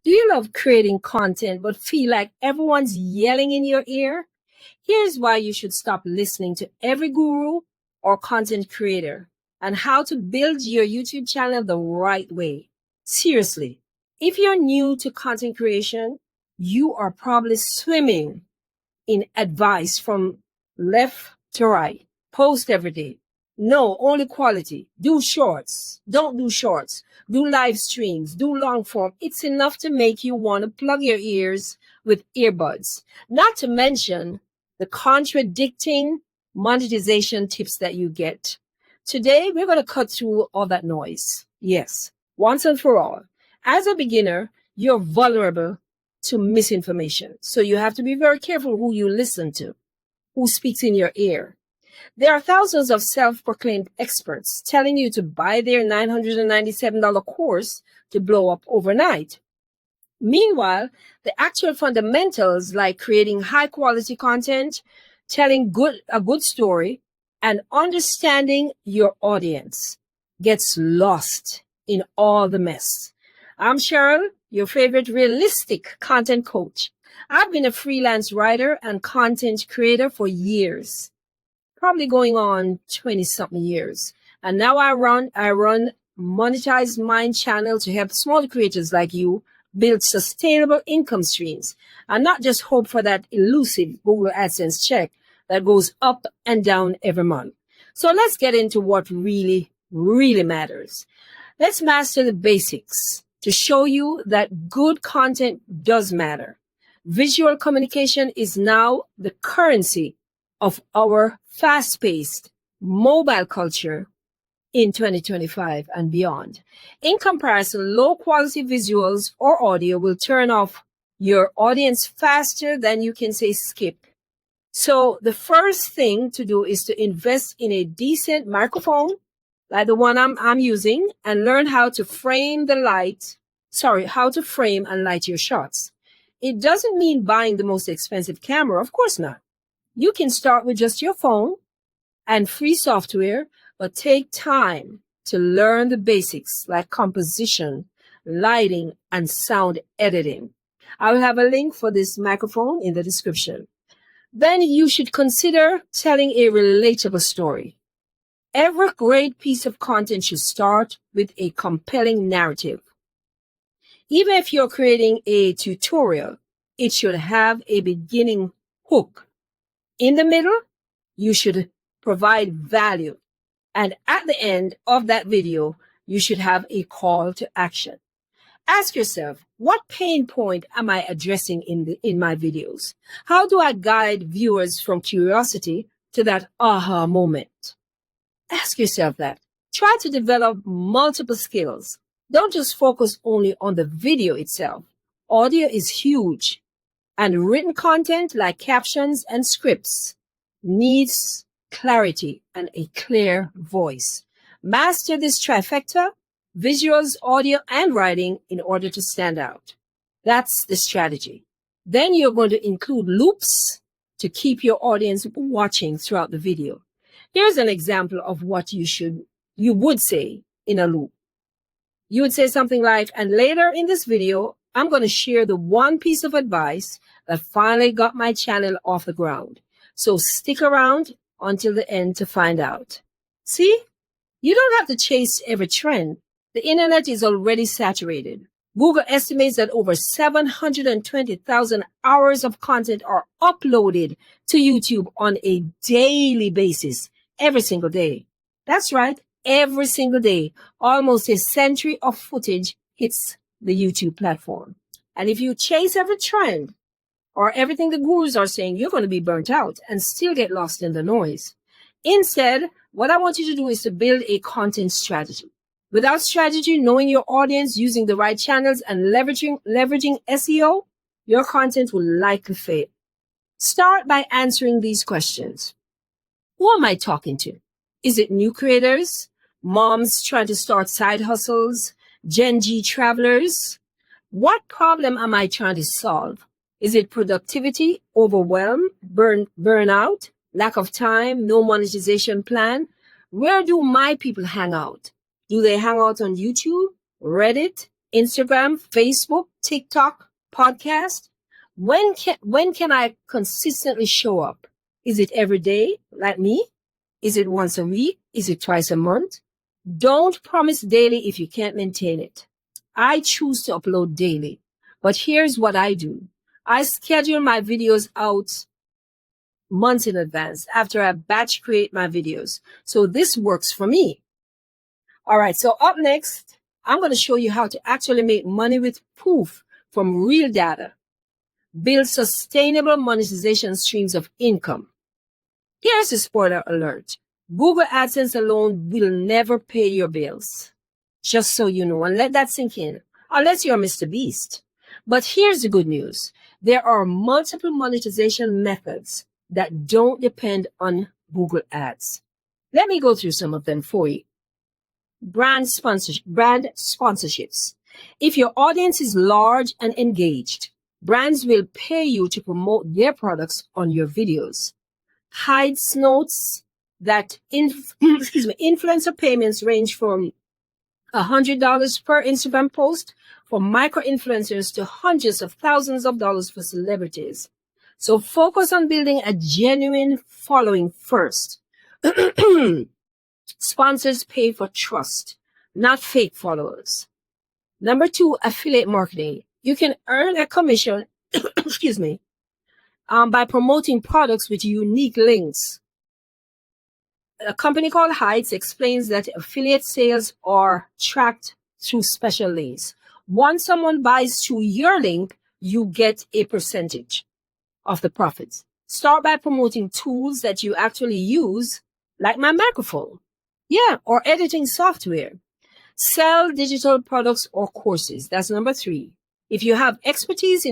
Do you love creating content but feel like everyone's yelling in your ear? Here's why you should stop listening to every guru or content creator and how to build your YouTube channel the right way. Seriously, if you're new to content creation, you are probably swimming in advice from left to right. Post every day. No, only quality. Do shorts. Don't do shorts. Do live streams. Do long form. It's enough to make you want to plug your ears with earbuds. Not to mention the contradicting monetization tips that you get. Today, we're going to cut through all that noise. Yes, once and for all. As a beginner, you're vulnerable to misinformation. So you have to be very careful who you listen to, who speaks in your ear. There are thousands of self-proclaimed experts telling you to buy their $997 course to blow up overnight. Meanwhile, the actual fundamentals like creating high-quality content, telling a good story, and understanding your audience gets lost in all the mess. I'm Cheryl, your favorite realistic content coach. I've been a freelance writer and content creator for years, probably going on 20-something years. And now I run Monetized Mind channel to help small creators like you build sustainable income streams and not just hope for that elusive Google AdSense check that goes up and down every month. So let's get into what really, really matters. Let's master the basics to show you that good content does matter. Visual communication is now the currency of our fast-paced mobile culture in 2025 and beyond. In comparison, low-quality visuals or audio will turn off your audience faster than you can say skip. So the first thing to do is to invest in a decent microphone like the one I'm using and learn how to frame and light your shots. It doesn't mean buying the most expensive camera, of course not. You can start with just your phone and free software, but take time to learn the basics like composition, lighting, and sound editing. I will have a link for this microphone in the description. Then you should consider telling a relatable story. Every great piece of content should start with a compelling narrative. Even if you're creating a tutorial, it should have a beginning hook. In the middle, you should provide value. And at the end of that video, you should have a call to action. Ask yourself, what pain point am I addressing in my videos? How do I guide viewers from curiosity to that aha moment? Ask yourself that. Try to develop multiple skills. Don't just focus only on the video itself. Audio is huge, and written content like captions and scripts needs clarity and a clear voice. Master this trifecta: visuals, audio, and writing in order to stand out. That's the strategy. Then you're going to include loops to keep your audience watching throughout the video. Here's an example of what you would say in a loop. You would say something like, and later in this video, I'm going to share the one piece of advice that finally got my channel off the ground. So stick around until the end to find out. See? You don't have to chase every trend. The internet is already saturated. Google estimates that over 720,000 hours of content are uploaded to YouTube on a daily basis, every single day. That's right, every single day. Almost a century of footage hits the YouTube platform. And if you chase every trend or everything the gurus are saying, you're going to be burnt out and still get lost in the noise. Instead, what I want you to do is to build a content strategy. Without strategy, knowing your audience, using the right channels, and leveraging SEO, your content will likely fail. Start by answering these questions. Who am I talking to? Is it new creators, moms trying to start side hustles, Gen Z travelers? What problem am I trying to solve? Is it productivity, overwhelm, burnout, lack of time, no monetization plan? Where do my people hang out? Do they hang out on YouTube, Reddit, Instagram, Facebook, TikTok, podcast? When can I consistently show up? Is it every day, like me? Is it once a week? Is it twice a month? Don't promise daily if you can't maintain it. I choose to upload daily, but here's what I do. I schedule my videos out months in advance after I batch create my videos. So this works for me. All right, so up next, I'm going to show you how to actually make money with proof from real data. Build sustainable monetization streams of income. Here's a spoiler alert. Google AdSense alone will never pay your bills. Just so you know, and let that sink in, unless you're Mr. Beast. But here's the good news. There are multiple monetization methods that don't depend on Google Ads. Let me go through some of them for you. Brand sponsorships. If your audience is large and engaged, brands will pay you to promote their products on your videos. Hides notes that influencer payments range from $100 per Instagram post for micro-influencers to hundreds of thousands of dollars for celebrities. So focus on building a genuine following first. Sponsors pay for trust, not fake followers. Number 2, affiliate marketing. You can earn a commission, by promoting products with unique links. A company called Heights explains that affiliate sales are tracked through special links. Once someone buys through your link, you get a percentage of the profits. Start by promoting tools that you actually use, like my microphone. Or editing software. Sell digital products or courses. That's number 3. If you have expertise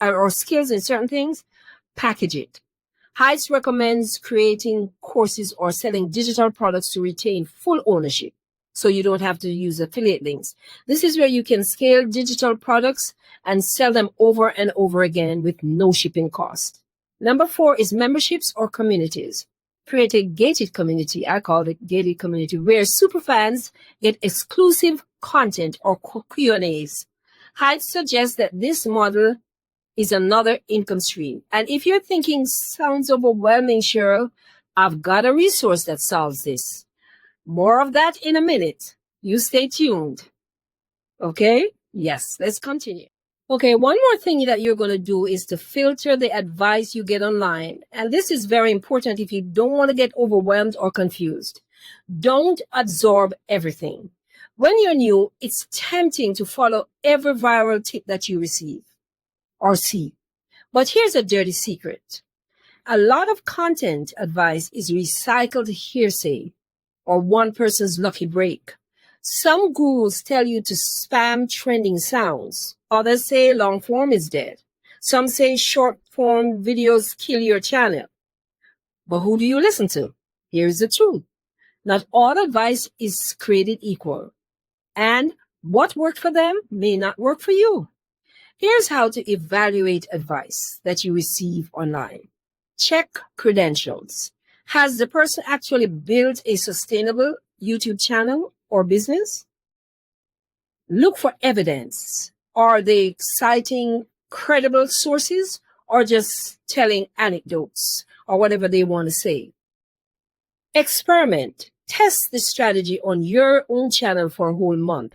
or skills in certain things, package it. Heights recommends creating courses or selling digital products to retain full ownership, so you don't have to use affiliate links. This is where you can scale digital products and sell them over and over again with no shipping cost. Number 4 is memberships or communities. Create a gated community, I call it gated community, where superfans get exclusive content or Q&As. Heights suggests that this model is another income stream. And if you're thinking, sounds overwhelming, Cheryl, I've got a resource that solves this. More of that in a minute. You stay tuned. Okay? Yes, let's continue. Okay, one more thing that you're going to do is to filter the advice you get online. And this is very important if you don't want to get overwhelmed or confused. Don't absorb everything. When you're new, it's tempting to follow every viral tip that you receive or see. But here's a dirty secret. A lot of content advice is recycled hearsay or one person's lucky break. Some gurus tell you to spam trending sounds. Others say long form is dead. Some say short form videos kill your channel. But who do you listen to? Here's the truth. Not all advice is created equal. And what worked for them may not work for you. Here's how to evaluate advice that you receive online. Check credentials. Has the person actually built a sustainable YouTube channel or business? Look for evidence. Are they citing credible sources or just telling anecdotes or whatever they want to say? Experiment. Test the strategy on your own channel for a whole month.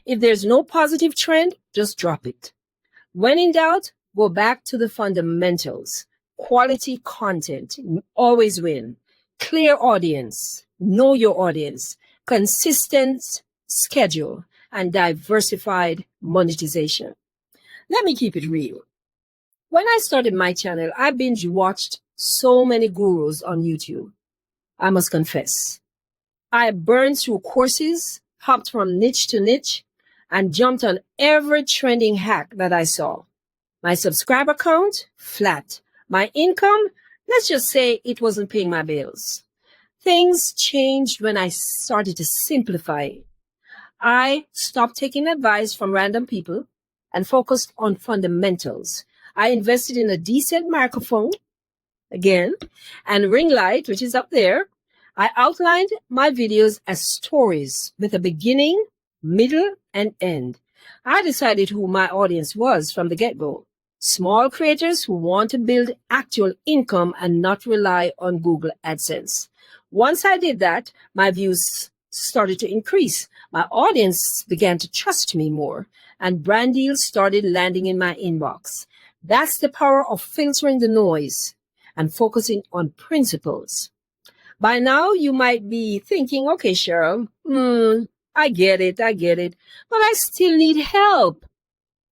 If there's no positive trend, just drop it. When in doubt, go back to the fundamentals. Quality content, always win. Clear audience, know your audience. Consistent schedule and diversified monetization. Let me keep it real. When I started my channel, I binge watched so many gurus on YouTube. I must confess. I burned through courses, hopped from niche to niche, and jumped on every trending hack that I saw. My subscriber count, flat. My income, let's just say it wasn't paying my bills. Things changed when I started to simplify. I stopped taking advice from random people and focused on fundamentals. I invested in a decent microphone, again, and ring light, which is up there. I outlined my videos as stories with a beginning, middle, and end. I decided who my audience was from the get-go. Small creators who want to build actual income and not rely on Google AdSense. Once I did that, my views started to increase. My audience began to trust me more, and brand deals started landing in my inbox. That's the power of filtering the noise and focusing on principles. By now, you might be thinking, okay, Cheryl, I get it, but I still need help.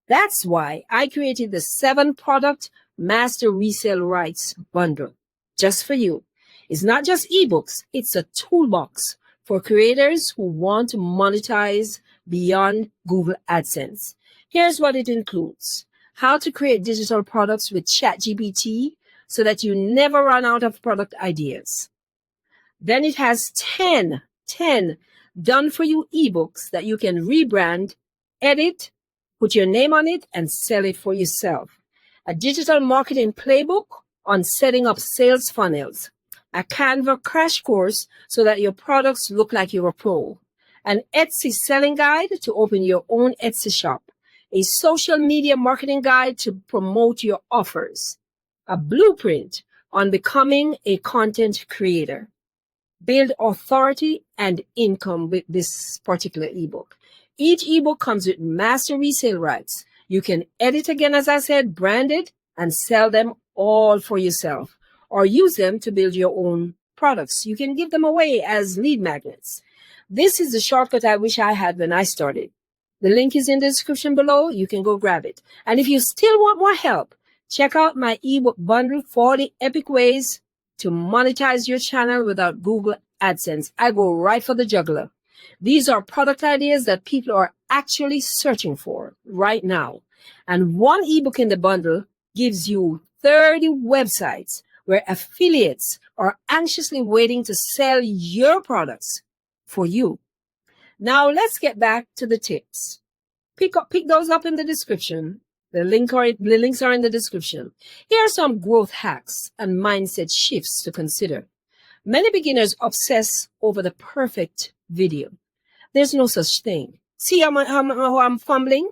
That's why I created the 7-product Master Resell Rights bundle just for you. It's not just ebooks, it's a toolbox for creators who want to monetize beyond Google AdSense. Here's what it includes: how to create digital products with Chatgpt so that you never run out of product ideas. Then it has 10 done for you ebooks that you can rebrand, edit, put your name on it, and sell it for yourself. A digital marketing playbook on setting up sales funnels. A Canva crash course so that your products look like you're a pro. An Etsy selling guide to open your own Etsy shop. A social media marketing guide to promote your offers. A blueprint on becoming a content creator. Build authority and income with this particular ebook. Each ebook comes with master resale rights. You can edit again, as I said, brand it, and sell them all for yourself, or use them to build your own products. You can give them away as lead magnets. This is the shortcut I wish I had when I started. The link is in the description below. You can go grab it. And if you still want more help, check out my ebook bundle, 40 Epic Ways to Monetize Your Channel Without Google AdSense. I go right for the jugular. These are product ideas that people are actually searching for right now. And one ebook in the bundle gives you 30 websites where affiliates are anxiously waiting to sell your products for you. Now let's get back to the tips. Pick those up in the description. The links are in the description. Here are some growth hacks and mindset shifts to consider. Many beginners obsess over the perfect video. There's no such thing. See how I'm fumbling?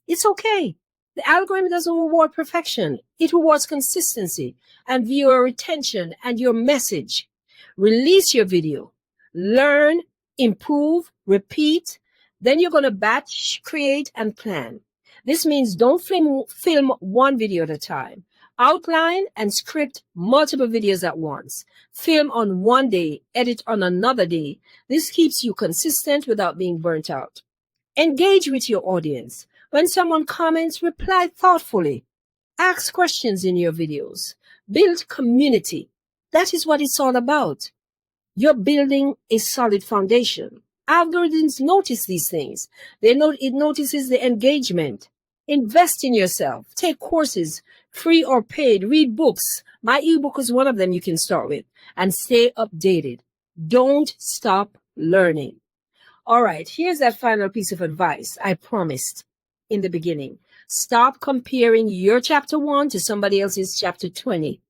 It's okay. The algorithm doesn't reward perfection. It rewards consistency and viewer retention and your message. Release your video. Learn, improve, repeat. Then you're going to batch, create, and plan. This means don't film one video at a time. Outline and script multiple videos at once. Film on one day, edit on another day. This keeps you consistent without being burnt out. Engage with your audience. When someone comments, reply thoughtfully. Ask questions in your videos. Build community. That is what it's all about. You're building a solid foundation. Algorithms notice these things. It notices the engagement. Invest in yourself. Take courses, free or paid. Read books. My ebook is one of them you can start with. And stay updated. Don't stop learning. All right, here's that final piece of advice I promised in the beginning. Stop comparing your chapter 1 to somebody else's chapter 20.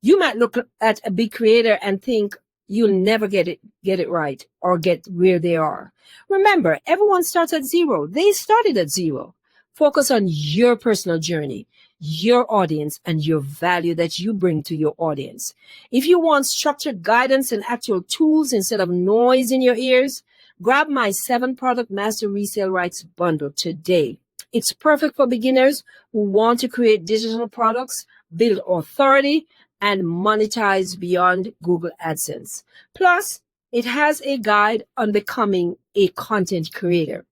You might look at a big creator and think you'll never get it right or get where they are. Remember, everyone starts at 0. They started at 0. Focus on your personal journey, your audience, and your value that you bring to your audience. If you want structured guidance and actual tools instead of noise in your ears, grab my 7-product Master Resale Rights bundle today. It's perfect for beginners who want to create digital products, build authority, and monetize beyond Google AdSense. Plus, it has a guide on becoming a content creator.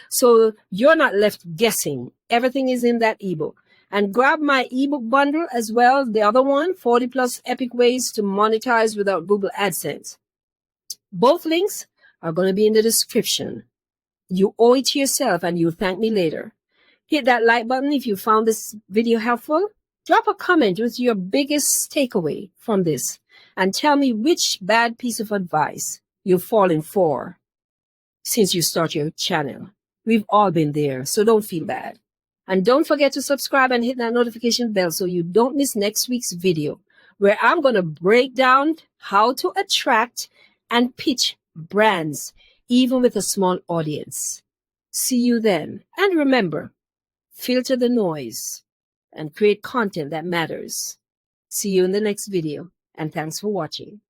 So you're not left guessing. Everything is in that ebook. And grab my ebook bundle as well, the other one, 40 plus epic ways to monetize without Google AdSense. Both links are going to be in the description. You owe it to yourself and you'll thank me later. Hit that like button if you found this video helpful. Drop a comment with your biggest takeaway from this and tell me which bad piece of advice you've fallen for since you start your channel. We've all been there, so don't feel bad. And don't forget to subscribe and hit that notification bell so you don't miss next week's video, where I'm going to break down how to attract and pitch brands, even with a small audience. See you then. And remember, filter the noise and create content that matters. See you in the next video, and thanks for watching.